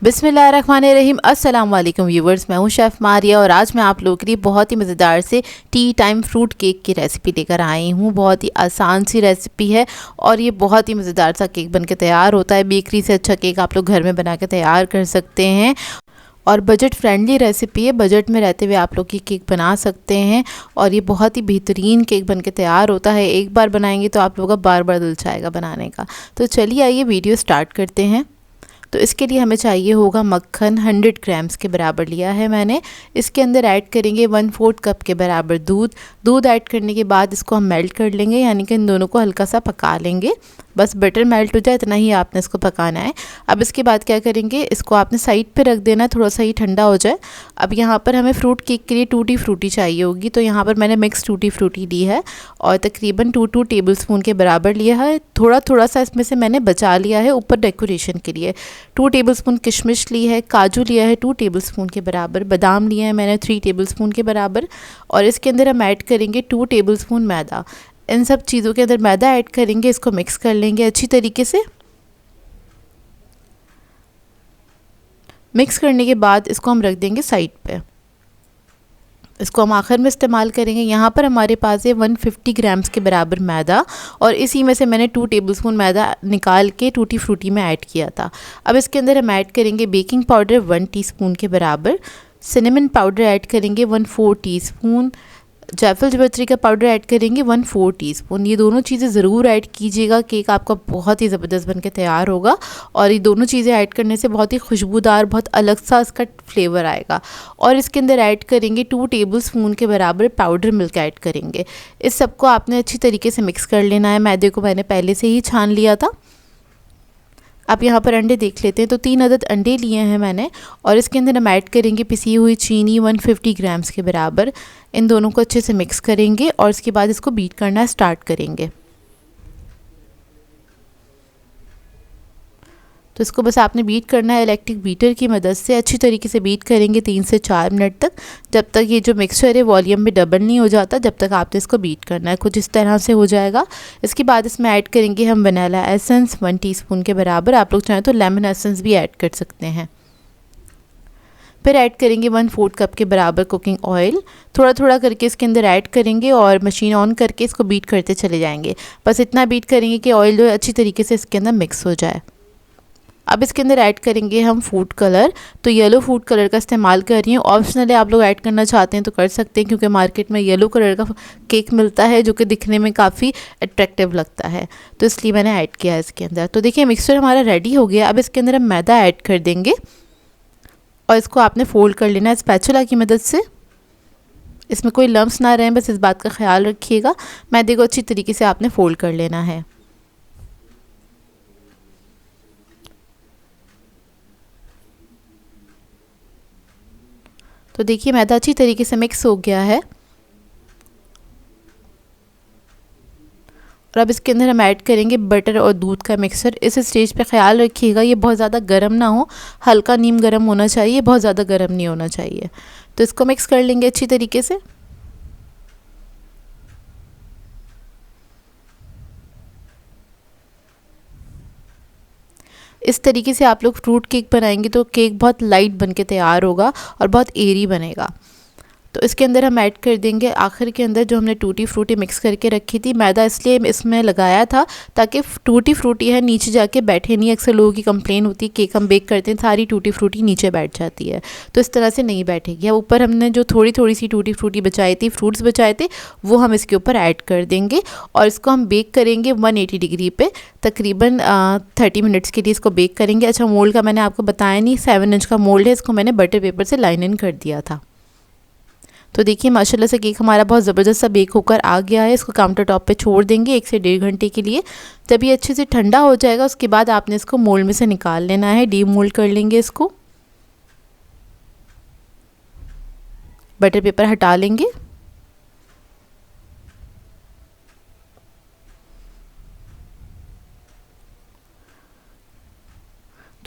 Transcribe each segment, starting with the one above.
बिस्मिल्लाहिर्रहमानिर्रहीम। अस्सलाम वालेकुम व्यूवर्स, मैं हूं शेफ़ मारिया और आज मैं आप लोगों के लिए बहुत ही मज़ेदार से टी टाइम फ्रूट केक की रेसिपी लेकर आई हूं। बहुत ही आसान सी रेसिपी है और ये बहुत ही मज़ेदार सा केक बनके तैयार होता है। बेकरी से अच्छा केक आप लोग घर में बना के तैयार कर सकते हैं और बजट फ्रेंडली रेसिपी है। बजट में रहते हुए आप लोग ये केक बना सकते हैं और ये बहुत ही बेहतरीन केक बनके तैयार होता है। एक बार बनाएंगे तो आप लोगों का बार बार दिल चाहेगा बनाने का। तो चलिए आइए वीडियो स्टार्ट करते हैं। तो इसके लिए हमें चाहिए होगा मक्खन 100 ग्राम्स के बराबर लिया है मैंने। इसके अंदर ऐड करेंगे 1/4 कप के बराबर दूध ऐड करने के बाद इसको हम मेल्ट कर लेंगे, यानी कि इन दोनों को हल्का सा पका लेंगे। बस बटर मेल्ट हो जाए इतना ही आपने इसको पकाना है। अब इसके बाद क्या करेंगे, इसको आपने साइड पे रख देना है, थोड़ा सा ही ठंडा हो जाए। अब यहाँ पर हमें फ्रूट केक के लिए टूटी फ्रूटी चाहिए होगी, तो यहाँ पर मैंने मिक्स टूटी फ्रूटी ली है और तकरीबन 2 टेबलस्पून के बराबर लिया है। थोड़ा थोड़ा सा इसमें से मैंने बचा लिया है ऊपर डेकोरेशन के लिए। 2 टेबलस्पून किशमिश ली है, काजू लिया है 2 टेबलस्पून के बराबर, बादाम लिया है मैंने 3 टेबलस्पून के बराबर और इसके अंदर हम ऐड करेंगे 2 टेबलस्पून मैदा। इन सब चीज़ों के अंदर मैदा ऐड करेंगे, इसको मिक्स कर लेंगे अच्छी तरीके से। मिक्स करने के बाद इसको हम रख देंगे साइड पे। इसको हम आखिर में इस्तेमाल करेंगे। यहाँ पर हमारे पास है 150 ग्राम्स के बराबर मैदा और इसी में से मैंने 2 टेबलस्पून मैदा निकाल के टूटी फ्रूटी में ऐड किया था। अब इसके अंदर हम ऐड करेंगे बेकिंग पाउडर 1 टीस्पून के बराबर, सिनेमन पाउडर ऐड करेंगे 1/4 टीस्पून, जायफल जावित्री का पाउडर ऐड करेंगे 1/4 टीस्पून। ये दोनों चीज़ें ज़रूर ऐड कीजिएगा, केक आपका बहुत ही ज़बरदस्त बनके तैयार होगा और ये दोनों चीज़ें ऐड करने से बहुत ही खुशबूदार, बहुत अलग सा इसका फ्लेवर आएगा। और इसके अंदर ऐड करेंगे 2 टेबलस्पून के बराबर पाउडर मिल्क ऐड करेंगे। इस सबको आपने अच्छी तरीके से मिक्स कर लेना है। मैदे को मैंने पहले से ही छान लिया था। आप यहाँ पर अंडे देख लेते हैं, तो 3 अदद अंडे लिए हैं मैंने और इसके अंदर हम ऐड करेंगे पिसी हुई चीनी 150 ग्राम्स के बराबर। इन दोनों को अच्छे से मिक्स करेंगे और इसके बाद इसको बीट करना स्टार्ट करेंगे। तो इसको बस आपने बीट करना है इलेक्ट्रिक बीटर की मदद से। अच्छी तरीके से बीट करेंगे 3 से 4 मिनट तक, जब तक ये जो मिक्सचर है वॉल्यूम में डबल नहीं हो जाता, जब तक आपने इसको बीट करना है। कुछ इस तरह से हो जाएगा। इसके बाद इसमें ऐड करेंगे हम वनीला एसेंस 1 टीस्पून के बराबर। आप लोग चाहें तो लेमन एसेंस भी ऐड कर सकते हैं। फिर ऐड करेंगे 1/4 कप के बराबर कुकिंग ऑयल। थोड़ा थोड़ा करके इसके अंदर ऐड करेंगे और मशीन ऑन करके इसको बीट करते चले जाएंगे। बस इतना बीट करेंगे कि ऑयल जो अच्छी तरीके से इसके अंदर मिक्स हो जाए। अब इसके अंदर ऐड करेंगे हम फूड कलर। तो येलो फूड कलर का इस्तेमाल कर रही हूँ, ऑप्शनल है, आप लोग ऐड करना चाहते हैं तो कर सकते हैं, क्योंकि मार्केट में येलो कलर का केक मिलता है जो कि दिखने में काफ़ी अट्रैक्टिव लगता है, तो इसलिए मैंने ऐड किया है इसके अंदर। तो देखिए मिक्सचर हमारा रेडी हो गया। अब इसके अंदर हम मैदा ऐड कर देंगे और इसको आपने फोल्ड कर लेना है स्पैचुला की मदद से। इसमें कोई लम्स ना रहें, बस इस बात का ख्याल रखिएगा। मैदे को अच्छी तरीके से आपने फोल्ड कर लेना है। तो देखिए मैदा अच्छी तरीके से मिक्स हो गया है और अब इसके अंदर हम ऐड करेंगे बटर और दूध का मिक्सचर। इस स्टेज पे ख्याल रखिएगा ये बहुत ज़्यादा गर्म ना हो, हल्का नीम गर्म होना चाहिए, बहुत ज़्यादा गर्म नहीं होना चाहिए। तो इसको मिक्स कर लेंगे अच्छी तरीके से। इस तरीके से आप लोग फ्रूट केक बनाएंगे तो केक बहुत लाइट बनके तैयार होगा और बहुत एरी बनेगा। तो इसके अंदर हम ऐड कर देंगे आखिर के अंदर जो हमने टूटी फ्रूटी मिक्स करके रखी थी। मैदा इसलिए इसमें लगाया था ताकि टूटी फ्रूटी है नीचे जाके बैठे नहीं। अक्सर लोगों की कंप्लेन होती है केक हम बेक करते हैं सारी टूटी फ्रूटी नीचे बैठ जाती है, तो इस तरह से नहीं बैठेगी। अब ऊपर हमने जो थोड़ी थोड़ी सी टूटी फ्रूटी बचाई थी, फ्रूट्स बचाए थे, वो हम इसके ऊपर ऐड कर देंगे और इसको हम बेक करेंगे 180 डिग्री पे तकरीबन 30 मिनट्स के लिए इसको बेक करेंगे। अच्छा, मोल्ड का मैंने आपको बताया नहीं, 7 इंच का मोल्ड है, इसको मैंने बटर पेपर से लाइन इन कर दिया था। तो देखिए माशाल्लाह से केक हमारा बहुत ज़बरदस्त सा बेक होकर आ गया है। इसको काउंटर टॉप पे छोड़ देंगे 1 से 1.5 घंटे के लिए। जब ये अच्छे से ठंडा हो जाएगा उसके बाद आपने इसको मोल्ड में से निकाल लेना है, डी मोल्ड कर लेंगे इसको, बटर पेपर हटा लेंगे।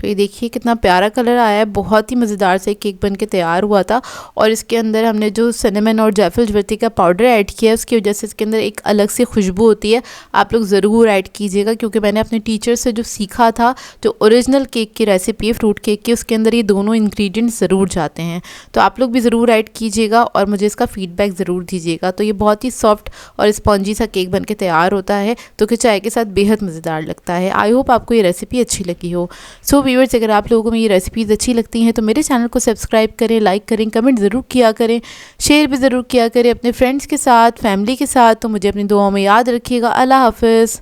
तो ये देखिए कितना प्यारा कलर आया है, बहुत ही मज़ेदार से केक बन के तैयार हुआ था। और इसके अंदर हमने जो सिनेमन और जायफल जवित्री का पाउडर ऐड किया है उसकी वजह से इसके अंदर एक अलग सी खुशबू होती है। आप लोग ज़रूर ऐड कीजिएगा, क्योंकि मैंने अपने टीचर से जो सीखा था, जो ओरिजिनल केक की रेसिपी है फ्रूट केक की, उसके अंदर ये दोनों इंग्रेडिएंट्स ज़रूर जाते हैं। तो आप लोग भी ज़रूर ऐड कीजिएगा और मुझे इसका फीडबैक ज़रूर दीजिएगा। तो ये बहुत ही सॉफ्ट और स्पॉन्जी सा केक बन के तैयार होता है, तो कि चाय के साथ बेहद मज़ेदार लगता है। आई होप आपको ये रेसिपी अच्छी लगी हो। सो व्यूअर्स, अगर आप लोगों को ये रेसिपीज़ अच्छी लगती हैं तो मेरे चैनल को सब्सक्राइब करें, लाइक करें, कमेंट ज़रूर किया करें, शेयर भी ज़रूर किया करें अपने फ्रेंड्स के साथ, फैमिली के साथ। तो मुझे अपनी दुआओं में याद रखिएगा। अल्लाह हाफ़िज़।